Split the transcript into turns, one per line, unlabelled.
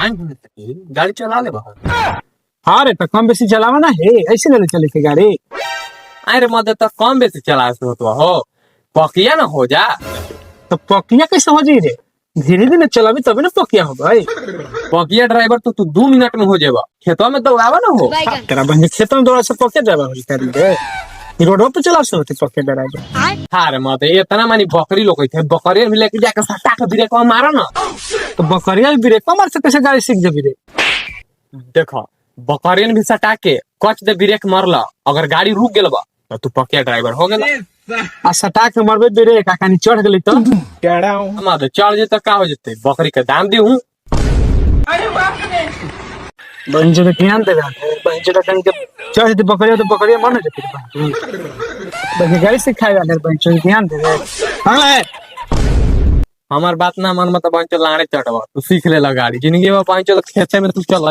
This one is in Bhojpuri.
गाड़ी चला ले बाहर।
हाँ रे तो कम बेसी चलावा ना है, ऐसे नहीं चले के गाड़ी।
अरे मदे तो कम बेसी चला तो हो पकिया ना हो जा।
तो पकिया कैसे हो जी रे? धीरे धीरे चलावी तभी ना पकिया हो भाई।
पकिया ड्राइवर तो तू 2 मिनट में हो जाएगा, खेतों में दौड़ावा ना हो।
तेरा बहन खेतों में दौड़ा से पकिया ड्राइवर हो करी रे, रोडों पे चला से होती पकिया ड्राइवर।
हाँ रे मदे इतना मानी बकरी लोग थे, बकरी भी लेके जाकर सटा के ब्रेक मारा ना।
तो बकरिया भी ब्रेक मार से कैसे गाड़ी सीख जाबी रे?
देखो बकरियन भी सटा के कच दे ब्रेक मारला, अगर गाड़ी रुक गेल बा तो तू पकिया ड्राइवर हो गेला।
आ सटा के मरबे ब्रेक आ कनी चढ़ गेली तो
मदे चढ़ जेते का हो जेते, बकरी के दाम दी हूं।
बहन जो ध्यान दे रहा है, बहन जो कहीं जब चढ़ जेती बकरिया तो बकरिया मर न जेती। बहन गाड़ी सिखाएगा अगर बहन जो ध्यान दे रहा है।
हमार बात ना मन मत बन चल लाड़े चढ़वा, तू सीख ले ला गाड़ी जिंदगी में पांच चल खेते में तू चल।